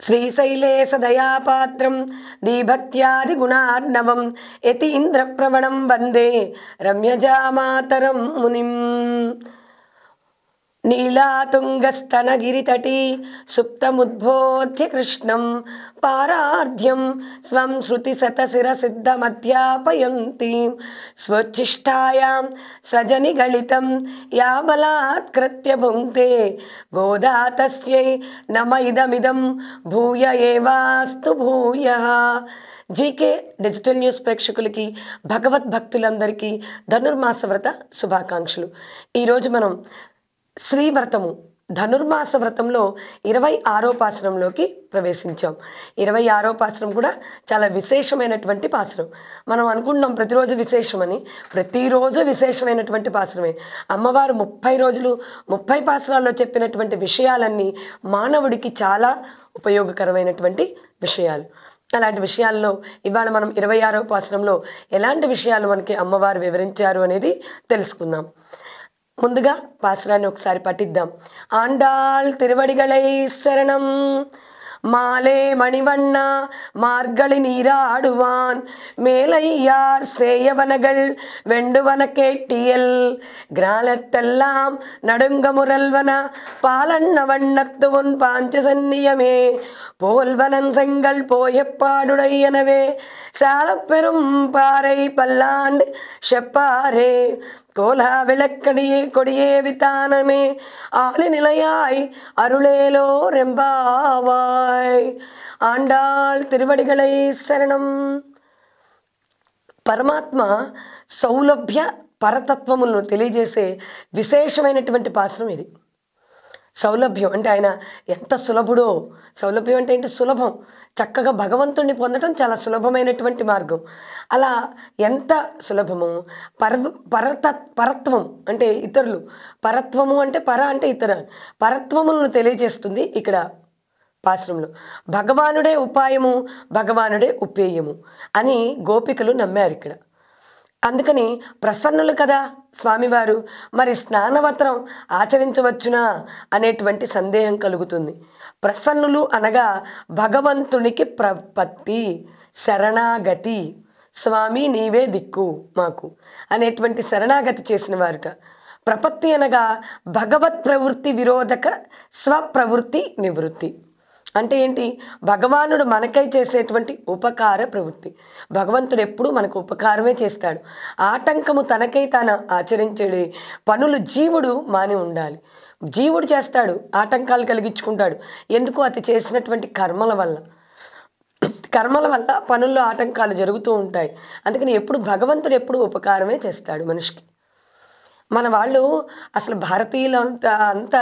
శ్రీశైలే సదయాపాత్రం దీభక్త్యాది గుణార్ణవం యతీంద్రప్రవణం వందే రమ్యజామాతరం మునిం. నీలాతుంగస్తనగిరితటీ సుప్తముద్బోధ్య కృష్ణం పారార్ధ్యం స్వం శృతిశతశిరసిద్ధమధ్యాపయంతి స్వచ్ఛిష్టాయాం సజనిగళితం యా బలాత్కృత్య భుంక్తే గోదా తస్యై నమ ఇదమిదం భూయ ఏవాస్తు భూయః. జీకే డిజిటల్ న్యూస్ ప్రేక్షకులకి, భగవద్భక్తులందరికీ ధనుర్మాస వ్రత శుభాకాంక్షలు. ఈరోజు మనం శ్రీవ్రతము ధనుర్మాస వ్రతంలో 26వ పాసురంలోకి ప్రవేశించాం. 26వ పాసురం కూడా చాలా విశేషమైనటువంటి పాసురం. మనం అనుకుంటున్నాం ప్రతిరోజు విశేషమని, ప్రతిరోజు విశేషమైనటువంటి పాసురమే. అమ్మవారు 30 రోజులు 30 పాసురాల్లో చెప్పినటువంటి విషయాలన్నీ మానవుడికి చాలా ఉపయోగకరమైనటువంటి విషయాలు. అలాంటి విషయాల్లో ఇవాళ మనం 26వ పాసురంలో ఎలాంటి విషయాలు మనకి అమ్మవారు వివరించారు అనేది తెలుసుకుందాం. ముందుగా పాసురాన్ని ఒకసారి పఠిద్దాం. ఆండాళ్ తిరువడిగళై శరణం. மாலே மணிவண்ணா மார்கழி நீராடுவான் மேலையார் சேயவனகள் வெண்டுவன கேட்டியல் கிராலத்தெல்லாம் நடுங்க முரல்வன பாலண்ண வண்ணத்து உன் பாஞ்சசன்னியமே போல்வனன் செங்கல் போயப்பாடுடையனவே சாலப்பெரும் பாறை பல்லாண்டு செப்பாரே கோலா விளக்கடியே கொடியே வித்தானமே ஆளி நிலையாய் அருளேலோ ரெம்பாவாய். ఆండాళ్ తిరువడిగళై శరణం. పరమాత్మ సౌలభ్య పరతత్వములను తెలియజేసే విశేషమైనటువంటి పాసురం ఇది. సౌలభ్యం అంటే ఆయన ఎంత సులభుడో. సౌలభ్యం అంటే ఏంటి? సులభం. చక్కగా భగవంతుడిని పొందడం చాలా సులభమైనటువంటి మార్గం. అలా ఎంత సులభము. పరత్వం అంటే ఇతరులు, పరత్వము అంటే పర అంటే ఇతర, పరత్వములను తెలియజేస్తుంది ఇక్కడ పాశ్రంలో. భగవానుడే ఉపాయము, భగవానుడే ఉపేయము అని గోపికలు నమ్మారు ఇక్కడ. అందుకని ప్రసన్నులు కదా స్వామివారు, మరి స్నానవత్రం ఆచరించవచ్చునా అనేటువంటి సందేహం కలుగుతుంది. ప్రసన్నులు అనగా భగవంతునికి ప్రపత్తి, శరణాగతి, స్వామి నీవే దిక్కు మాకు అనేటువంటి శరణాగతి చేసిన వారుట. ప్రపత్తి అనగా భగవత్ ప్రవృత్తి విరోధక స్వప్రవృత్తి నివృత్తి. అంటే ఏంటి? భగవానుడు మనకై చేసేటువంటి ఉపకార ప్రవృత్తి. భగవంతుడు ఎప్పుడూ మనకు ఉపకారమే చేస్తాడు. ఆటంకము తనకై తాను ఆచరించే పనులు జీవుడు మాని ఉండాలి. జీవుడు చేస్తాడు, ఆటంకాలు కలిగించుకుంటాడు. ఎందుకు? అతి చేసినటువంటి కర్మల వల్ల. కర్మల వల్ల పనుల్లో ఆటంకాలు జరుగుతూ ఉంటాయి. అందుకని ఎప్పుడు భగవంతుడు ఎప్పుడు ఉపకారమే చేస్తాడు మనిషికి. మన వాళ్ళు అసలు భారతీయులు అంతా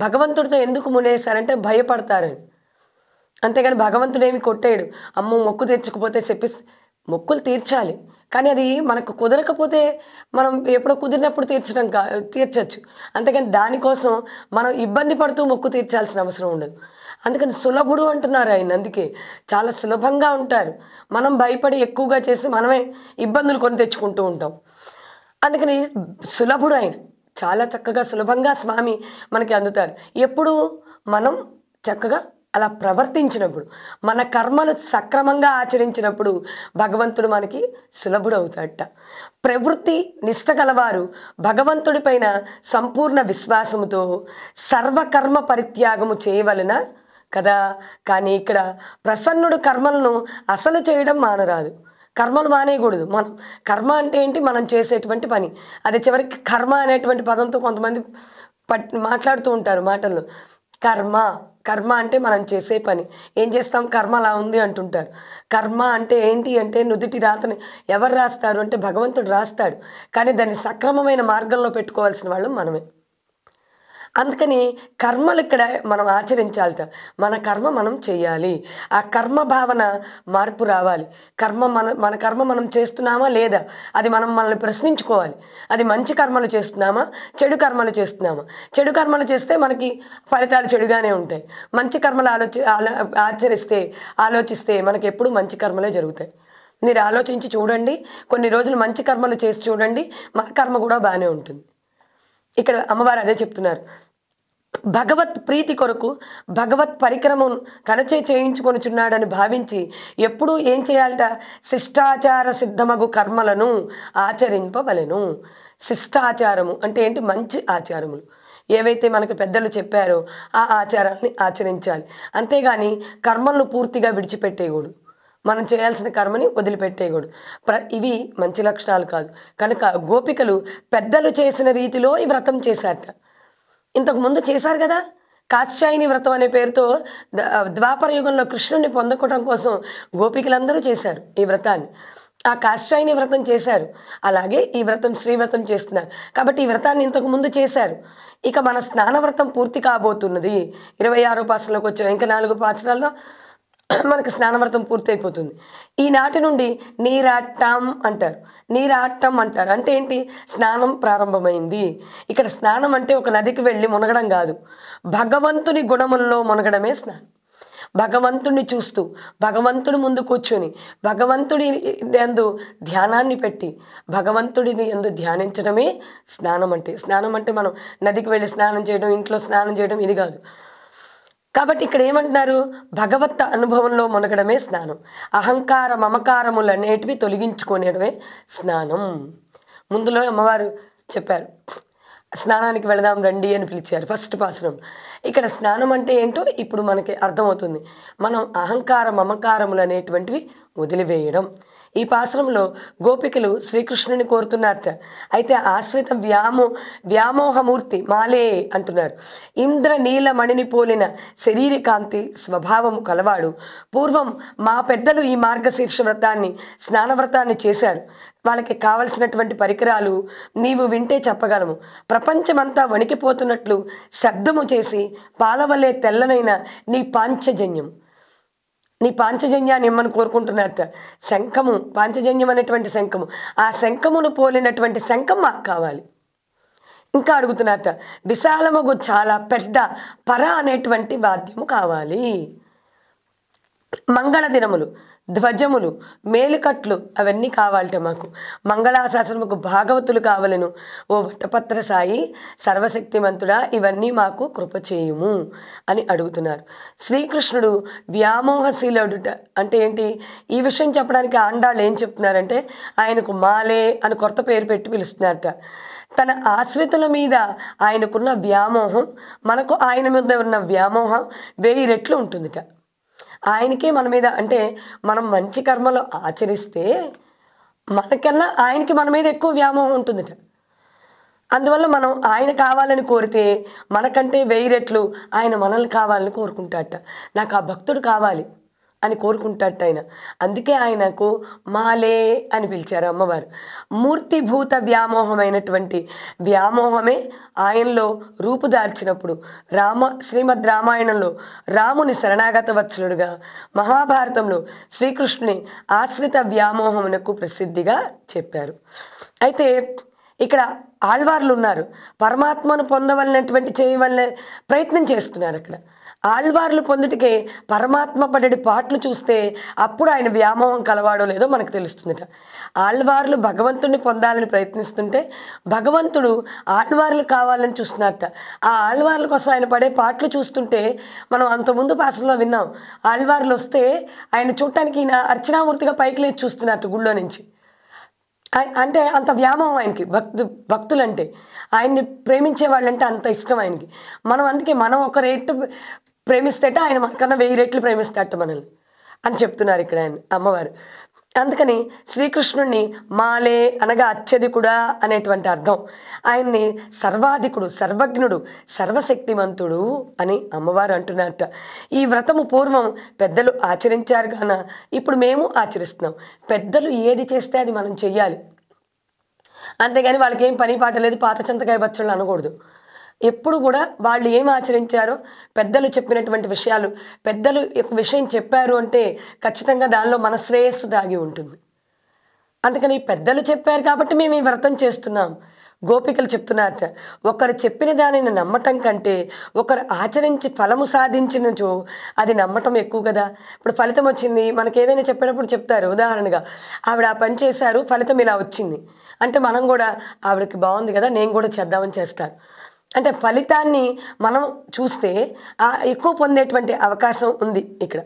భగవంతుడితో ఎందుకు మునేశారంటే భయపడతారని. అంతేగాని భగవంతుడేమి కొట్టేయడు. అమ్మో మొక్కు తీర్చకపోతే మొక్కులు తీర్చాలి, కానీ అది మనకు కుదరకపోతే మనం ఎప్పుడో కుదిరినప్పుడు తీర్చచ్చు. అంతేగాని దానికోసం మనం ఇబ్బంది పడుతూ మొక్కు తీర్చాల్సిన అవసరం ఉండదు. అందుకని సులభుడు అంటున్నారు ఆయన. అందుకే చాలా సులభంగా ఉంటారు. మనం భయపడి ఎక్కువగా చేసి మనమే ఇబ్బందులు కొని తెచ్చుకుంటూ ఉంటాం. అందుకని సులభుడు ఆయన. చాలా చక్కగా సులభంగా స్వామి మనకి అందుతారు. ఎప్పుడు మనం చక్కగా అలా ప్రవర్తించినప్పుడు, మన కర్మలు సక్రమంగా ఆచరించినప్పుడు భగవంతుడు మనకి సులభుడు అవుతాడట. ప్రవృత్తి నిష్ట గలవారు భగవంతుడిపైన సంపూర్ణ విశ్వాసముతో సర్వకర్మ పరిత్యాగము చేయవలన కదా. కానీ ఇక్కడ ప్రసన్నుడు కర్మలను అసలు చేయడం మానరాదు. కర్మలు మానేయకూడదు. మనం కర్మ అంటే ఏంటి? మనం చేసేటువంటి పని. అది చివరికి కర్మ అనేటువంటి పదంతో కొంతమంది మాట్లాడుతూ ఉంటారు మాటల్లో. కర్మ కర్మ అంటే మనం చేసే పని. ఏం చేస్తాం? కర్మ అలా ఉంది అంటుంటారు. కర్మ అంటే ఏంటి అంటే నుదుటి రాతని ఎవరు రాస్తారు అంటే భగవంతుడు రాస్తాడు. కానీ దాన్ని సక్రమమైన మార్గంలో పెట్టుకోవాల్సిన వాళ్ళు మనమే. అందుకని కర్మలు ఇక్కడ మనం ఆచరించాలట. మన కర్మ మనం చేయాలి. ఆ కర్మ భావన మార్పు రావాలి. మన కర్మ మనం చేస్తున్నామా లేదా అది మనల్ని ప్రశ్నించుకోవాలి. అది మంచి కర్మలు చేస్తున్నామా, చెడు కర్మలు చేస్తున్నామా? చెడు కర్మలు చేస్తే మనకి ఫలితాలు చెడుగానే ఉంటాయి. మంచి కర్మలు ఆలోచిస్తే మనకి ఎప్పుడు మంచి కర్మలే జరుగుతాయి. మీరు ఆలోచించి చూడండి, కొన్ని రోజులు మంచి కర్మలు చేసి చూడండి, మన కర్మ కూడా బాగానే ఉంటుంది. ఇక్కడ అమ్మవారు అదే చెప్తున్నారు. భగవత్ ప్రీతి కొరకు భగవత్ పరిక్రమం తనచే చేయించుకొనుచున్నాడని భావించి ఎప్పుడూ ఏం చేయాలట? శిష్టాచార సిద్ధమగు కర్మలను ఆచరింపవలెను. శిష్టాచారము అంటే ఏంటి? మంచి ఆచారములు ఏవైతే మనకు పెద్దలు చెప్పారో ఆ ఆచారాన్ని ఆచరించాలి. అంతేగాని కర్మలను పూర్తిగా విడిచిపెట్టేయకూడదు. మనం చేయాల్సిన కర్మని వదిలిపెట్టేయకూడదు. ఇవి మంచి లక్షణాలు కాదు. కనుక గోపికలు పెద్దలు చేసిన రీతిలో ఈ వ్రతం చేశారట. ఇంతకుముందు చేశారు కదా, కాత్యాయని వ్రతం అనే పేరుతో ద్వాపర యుగంలో కృష్ణుడిని పొందడం కోసం గోపికలందరూ చేశారు ఈ వ్రతాన్ని. ఆ కాత్యాయని వ్రతం చేశారు, అలాగే ఈ వ్రతం శ్రీవ్రతం చేస్తున్నారు. కాబట్టి ఈ వ్రతాన్ని ఇంతకుముందు చేశారు. ఇక మన స్నాన వ్రతం పూర్తి కాబోతున్నది. 26వ పాసంలోకి వచ్చాం. ఇంకా 4 పాసరాల్లో మనకు స్నానవ్రతం పూర్తయిపోతుంది. ఈనాటి నుండి నీరాట్టం అంటారు. నీరాట్టం అంటారు అంటే ఏంటి? స్నానం ప్రారంభమైంది. ఇక్కడ స్నానం అంటే ఒక నదికి వెళ్ళి మునగడం కాదు, భగవంతుని గుణముల్లో మునగడమే స్నానం. భగవంతుడిని చూస్తూ భగవంతుడి ముందు కూర్చొని భగవంతుడి యందు ధ్యానాన్ని పెట్టి భగవంతుడిని యందు ధ్యానించడమే స్నానం అంటే. స్నానం అంటే మనం నదికి వెళ్ళి స్నానం చేయడం, ఇంట్లో స్నానం చేయడం ఇది కాదు. కాబట్టి ఇక్కడ ఏమంటున్నారు? భగవత్ అనుభవంలో మునగడమే స్నానం. అహంకార మమకారములు అనేటివి తొలగించుకునేడమే స్నానం. ముందులో అమ్మవారు చెప్పారు, స్నానానికి వెళదాం రండి అని పిలిచారు ఫస్ట్ పాసనం. ఇక్కడ స్నానం అంటే ఏంటో ఇప్పుడు మనకి అర్థమవుతుంది. మనం అహంకార మమకారములు అనేటువంటివి వదిలివేయడం. ఈ పాసనంలో గోపికలు శ్రీకృష్ణుని కోరుతున్నారట. అయితే ఆశ్రిత వ్యామోహమూర్తి మాలే అంటున్నారు. ఇంద్ర నీలమణిని పోలిన శరీరకాంతి స్వభావము కలవాడు. పూర్వం మా పెద్దలు ఈ మార్గశీర్ష వ్రతాన్ని స్నానవ్రతాన్ని చేశారు. వాళ్ళకి కావలసినటువంటి పరికరాలు నీవు వింటే చెప్పగలము. ప్రపంచమంతా వణికిపోతున్నట్లు శబ్దము చేసి పాలవలే తెల్లనైన నీ పాంచజన్యాన్ని ఇమ్మని కోరుకుంటున్నారట. శంఖము, పాంచజన్యం అనేటువంటి శంఖము, ఆ శంఖమును పోలినటువంటి శంఖం మాకు కావాలి. ఇంకా అడుగుతున్నారట, విశాలముగు చాలా పెద్ద పర అనేటువంటి వాద్యము కావాలి. మంగళ దినములు, ధ్వజములు, మేలుకట్లు అవన్నీ కావాలట మాకు. మంగళాశాసనముకు భాగవతులు కావలను. ఓ వటపత్ర సాయి సర్వశక్తిమంతుడా, ఇవన్నీ మాకు కృప చేయుము అని అడుగుతున్నారు. శ్రీకృష్ణుడు వ్యామోహశీలుడుట అంటే ఏంటి? ఈ విషయం చెప్పడానికి ఆండాళ్ళు ఏం చెప్తున్నారంటే ఆయనకు మాలే అని కొత్త పేరు పెట్టి పిలుస్తున్నారట. తన ఆశ్రితుల మీద ఆయనకున్న వ్యామోహం మనకు ఆయన మీద ఉన్న వ్యామోహం 1000 రెట్లు ఉంటుందిట. ఆయనకే మన మీద, అంటే మనం మంచి కర్మలు ఆచరిస్తే మనకన్నా ఆయనకి మన మీద ఎక్కువ వ్యామోహం ఉంటుందిట. అందువల్ల మనం ఆయన కావాలని కోరితే మనకంటే 1000 రెట్లు ఆయన మనల్ని కావాలని కోరుకుంటాడట. నాకు ఆ భక్తుడు కావాలి అని కోరుకుంటాడట ఆయన. అందుకే ఆయనకు మాలే అని పిలిచారు అమ్మవారు. మూర్తిభూత వ్యామోహమైనటువంటి వ్యామోహమే ఆయనలో రూపుదాల్చినప్పుడు శ్రీమద్ రామాయణంలో రాముని శరణాగత వత్సలుడుగా, మహాభారతంలో శ్రీకృష్ణుని ఆశ్రిత వ్యామోహమునకు ప్రసిద్ధిగా చెప్పారు. అయితే ఇక్కడ ఆళ్వార్లు ఉన్నారు, పరమాత్మను పొందవలనటువంటి చేయవలన ప్రయత్నం చేస్తున్నారు. అక్కడ ఆళ్వార్లు పొందుటికే పరమాత్మ పడడి పాటలు చూస్తే అప్పుడు ఆయన వ్యామోహం కలవాడో లేదో మనకు తెలుస్తుందట. ఆళ్వార్లు భగవంతుడిని పొందాలని ప్రయత్నిస్తుంటే భగవంతుడు ఆళ్వార్లు కావాలని చూస్తున్నట్ట. ఆ ఆళ్వార్ల కోసం ఆయన పడే పాటలు చూస్తుంటే మనం అంతకుముందు పాసంలో విన్నాం, ఆళ్వార్లు వస్తే ఆయన చూడటానికి ఈయన అర్చనామూర్తిగా పైకి లేచి చూస్తున్నట్టు గుళ్ళో నుంచి. అంటే అంత వ్యామోహం ఆయనకి, భక్తులంటే ఆయన్ని ప్రేమించే వాళ్ళంటే అంత ఇష్టం ఆయనకి. అందుకే మనం ఒక రేటు ప్రేమిస్తేట ఆయన మనకన్నా 1000 రెట్లు ప్రేమిస్తాట మనల్ని అని చెప్తున్నారు ఇక్కడ ఆయన అమ్మవారు. అందుకని శ్రీకృష్ణుడిని మాలే అనగా అత్యధికుడా అనేటువంటి అర్థం. ఆయన్ని సర్వాధికుడు, సర్వజ్ఞుడు, సర్వశక్తిమంతుడు అని అమ్మవారు అంటున్నారట. ఈ వ్రతము పూర్వం పెద్దలు ఆచరించారు గాన ఇప్పుడు మేము ఆచరిస్తున్నాం. పెద్దలు ఏది చేస్తే అది మనం చెయ్యాలి, అంతేగాని వాళ్ళకి ఏం పని పాట లేదు పాత చింతకాయ బచ్చళ్ళు అనకూడదు. ఎప్పుడు కూడా వాళ్ళు ఏం ఆచరించారో పెద్దలు చెప్పినటువంటి విషయాలు, పెద్దలు ఒక విషయం చెప్పారు అంటే ఖచ్చితంగా దానిలో మన శ్రేయస్సు దాగి ఉంటుంది. అందుకని పెద్దలు చెప్పారు కాబట్టి మేము ఈ వ్రతం చేస్తున్నాం. గోపికలు చెప్తున్నారట, ఒకరు చెప్పిన దానిని నమ్మటం కంటే ఒకరు ఆచరించి ఫలము సాధించినచో అది నమ్మటం ఎక్కువ కదా. ఇప్పుడు ఫలితం వచ్చింది, మనకి ఏదైనా చెప్పేటప్పుడు చెప్తారు. ఉదాహరణగా ఆవిడ ఆ పని చేశారు, ఫలితం ఇలా వచ్చింది అంటే మనం కూడా ఆవిడకి బాగుంది కదా నేను కూడా చేద్దామని చేస్తాను. అంటే ఫలితాన్ని మనం చూస్తే ఎక్కువ పొందేటువంటి అవకాశం ఉంది ఇక్కడ.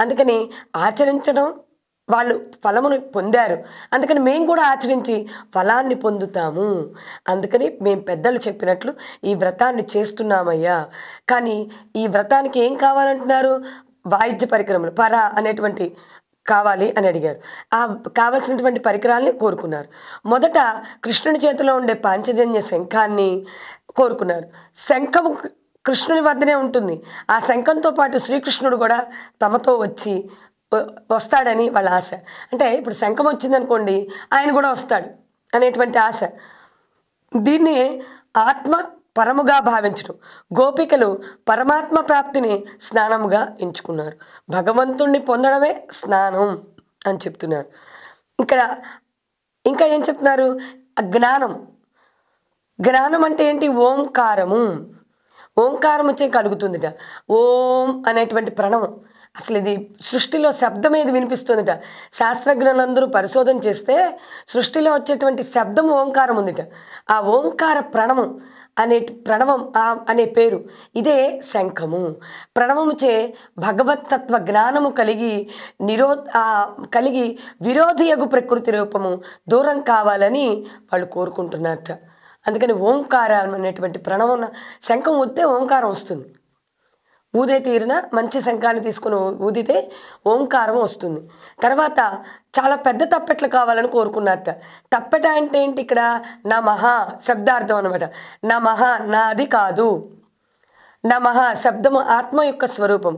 అందుకని ఆచరించడం, వాళ్ళు ఫలమును పొందారు, అందుకని మేము కూడా ఆచరించి ఫలాన్ని పొందుతాము. అందుకని మేము పెద్దలు చెప్పినట్లు ఈ వ్రతాన్ని చేస్తున్నామయ్యా. కానీ ఈ వ్రతానికి ఏం కావాలంటున్నారు? వాయిద్య పరికరములు, పర అనేటువంటి కావాలి అని అడిగారు. ఆ కావలసినటువంటి పరికరాల్ని కోరుకున్నారు. మొదట కృష్ణుని చేతిలో ఉండే పాంచజన్య శంఖాన్ని కోరుకున్నారు. శంఖము కృష్ణుని వద్దనే ఉంటుంది. ఆ శంఖంతో పాటు శ్రీకృష్ణుడు కూడా తమతో వస్తాడని వాళ్ళ ఆశ. అంటే ఇప్పుడు శంఖం వచ్చిందనుకోండి, ఆయన కూడా వస్తాడు అనేటువంటి ఆశ. దీన్ని ఆత్మ పరముగా భావించడం. గోపికలు పరమాత్మ ప్రాప్తిని స్నానముగా ఎంచుకున్నారు. భగవంతుణ్ణి పొందడమే స్నానం అని చెప్తున్నారు. ఇక్కడ ఇంకా ఏం చెప్తున్నారు? జ్ఞానం. జ్ఞానం అంటే ఏంటి? ఓంకారము. ఓంకారం వచ్చే కలుగుతుందిట. ఓం అనేటువంటి ప్రణవం. అసలు ఇది సృష్టిలో శబ్దం ఏది వినిపిస్తుందిట. శాస్త్రజ్ఞులందరూ పరిశోధన చేస్తే సృష్టిలో వచ్చేటువంటి శబ్దం ఓంకారం ఉందిట. ఆ ఓంకార ప్రణవం అనే పేరు, ఇదే శంఖము. ప్రణవముచే భగవత్తత్వ జ్ఞానము కలిగి విరోధియగు ప్రకృతి రూపము దూరం కావాలని వాళ్ళు కోరుకుంటున్నారట. అందుకని ఓంకారం అనేటువంటి ప్రణవం, శంఖం ఊదితే ఓంకారం వస్తుంది. ఊదే తీరిన మంచి శంఖాన్ని తీసుకుని ఊదితే ఓంకారం వస్తుంది. తర్వాత చాలా పెద్ద తప్పెట్లు కావాలని కోరుకున్నారట. తప్పెట అంటే ఏంటి? ఇక్కడ నమః శబ్దార్థం అనమాట. నమః నాది కాదు. నమః శబ్దము ఆత్మ యొక్క స్వరూపం.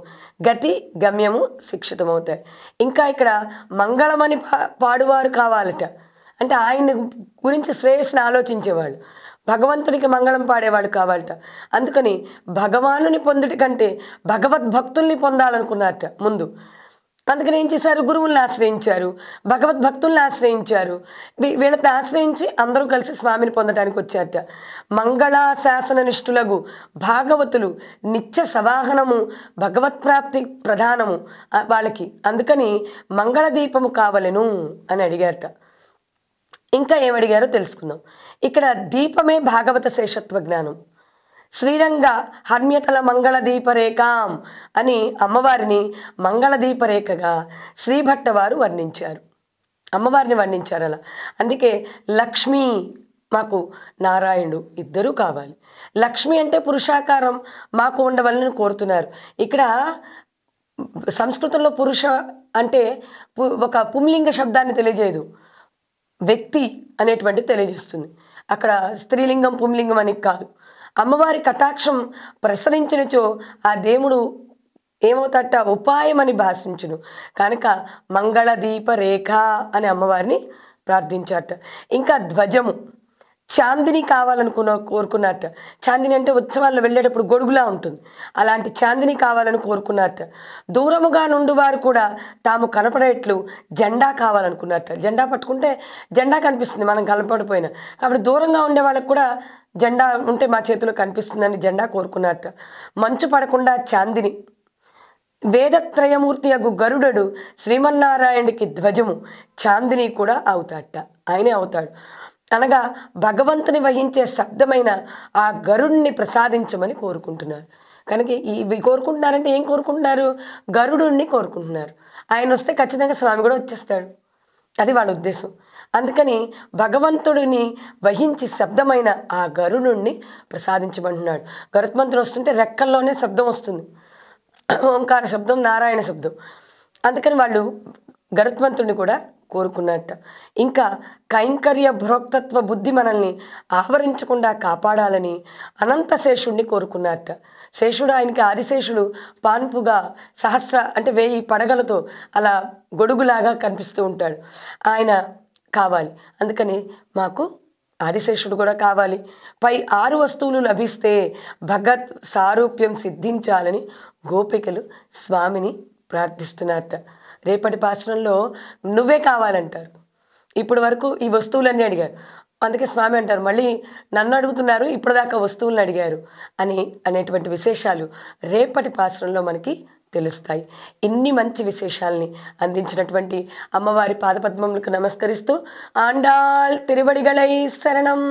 గతి గమ్యము శిక్షితమవుతాయి. ఇంకా ఇక్కడ మంగళమని పాడువారు కావాలట. అంటే ఆయన గురించి శ్రేయస్సుని ఆలోచించేవాళ్ళు, భగవంతుడికి మంగళం పాడేవాళ్ళు కావాలట. అందుకని భగవానుని పొందుటి కంటే భగవద్భక్తుల్ని పొందాలనుకున్నారట ముందు. అందుకని ఏం చేశారు? గురువుల్ని ఆశ్రయించారు, భగవద్భక్తుల్ని ఆశ్రయించారు. వీళ్ళని ఆశ్రయించి అందరూ కలిసి స్వామిని పొందడానికి వచ్చారట. మంగళాశాసన నిష్ఠులగు భాగవతులు నిత్య సవాహనము భగవత్ప్రాప్తి ప్రధానము వాళ్ళకి. అందుకని మంగళదీపము కావలెను అని అడిగారట. ఇంకా ఏమడిగారో తెలుసుకుందాం. ఇక్కడ దీపమే భాగవత శేషత్వ జ్ఞానం. శ్రీరంగ హర్మ్యతల మంగళదీపరేఖాం అని అమ్మవారిని మంగళదీపరేఖగా శ్రీభట్ట వారు వర్ణించారు. అమ్మవారిని వర్ణించారు అలా. అందుకే లక్ష్మి, మాకు నారాయణుడు ఇద్దరూ కావాలి. లక్ష్మి అంటే పురుషాకారం మాకు ఉండవాలని కోరుతున్నారు. ఇక్కడ సంస్కృతంలో పురుష అంటే ఒక పుంలింగ శబ్దాన్ని తెలియజేయదు, వ్యక్తి అనేటువంటి తెలియజేస్తుంది. అక్కడ స్త్రీలింగం పుంలింగం అని కాదు. అమ్మవారి కటాక్షం ప్రసరించినచో ఆ దేవుడు ఏమవుతాట? ఉపాయం అని భాషించును. కనుక మంగళదీప రేఖ అని అమ్మవారిని ప్రార్థించారట. ఇంకా ధ్వజము, చాందిని కోరుకున్నారట. చాందిని అంటే ఉత్సవాల్లో వెళ్ళేటప్పుడు గొడుగులా ఉంటుంది, అలాంటి చాందిని కావాలని కోరుకున్నారట. దూరముగా నుండి వారు కూడా తాము కనపడేట్లు జెండా కావాలనుకున్నారట. జెండా పట్టుకుంటే జెండా కనిపిస్తుంది మనం కనపడిపోయినా, కాబట్టి దూరంగా ఉండే వాళ్ళకు కూడా జెండా ఉంటే మా చేతిలో కనిపిస్తుందని జెండా కోరుకున్నారట. మంచు పడకుండా చాందిని. వేదత్రయమూర్తి అగు గరుడడు శ్రీమన్నారాయణుడికి ధ్వజము, చాందిని కూడా అవుతాడట, ఆయనే అవుతాడు. అనగా భగవంతుని వహించే శబ్దమైన ఆ గరుడిని ప్రసాదించమని కోరుకుంటున్నారు. కనుక ఇవి కోరుకుంటున్నారంటే ఏం కోరుకుంటున్నారు? గరుడుని కోరుకుంటున్నారు. ఆయన వస్తే ఖచ్చితంగా స్వామి కూడా వచ్చేస్తాడు, అది వాళ్ళ ఉద్దేశం. అందుకని భగవంతుడిని వహించి శబ్దమైన ఆ గరుడుని ప్రసాదించమంటున్నాడు. గరుత్మంతుడు వస్తుంటే రెక్కల్లోనే శబ్దం వస్తుంది, ఓంకార శబ్దం, నారాయణ శబ్దం. అందుకని వాళ్ళు గరుత్మంతుడిని కూడా కోరుకున్నట్ట. ఇంకా కైంకర్య భోక్తత్వ బుద్ధి మనల్ని ఆవరించకుండా కాపాడాలని అనంత శేషుడిని కోరుకున్నట్ట. శేషుడు ఆయనకి ఆదిశేషుడు పాన్పుగా అంటే 1000 పడగలతో అలా గొడుగులాగా కనిపిస్తూ ఉంటాడు, ఆయన కావాలి. అందుకని మాకు ఆదిశేషుడు కూడా కావాలి. పై 6 వస్తువులు లభిస్తే భగత్ సారూప్యం సిద్ధించాలని గోపికలు స్వామిని ప్రార్థిస్తున్నారట. రేపటి పాశ్రంలో నువ్వే కావాలంటారు. ఇప్పటి వరకు ఈ వస్తువులన్నీ అడిగారు, అందుకే స్వామి అంటారు మళ్ళీ నన్ను అడుగుతున్నారు, ఇప్పటిదాకా వస్తువులను అడిగారు అనేటువంటి విశేషాలు రేపటి పాశ్రంలో మనకి తెలుస్తాయి. ఇన్ని మంచి విశేషాలని అందించినటువంటి అమ్మవారి పాదపద్మములకు నమస్కరిస్తూ ఆండాళ్ తిరువడిగళై శరణం.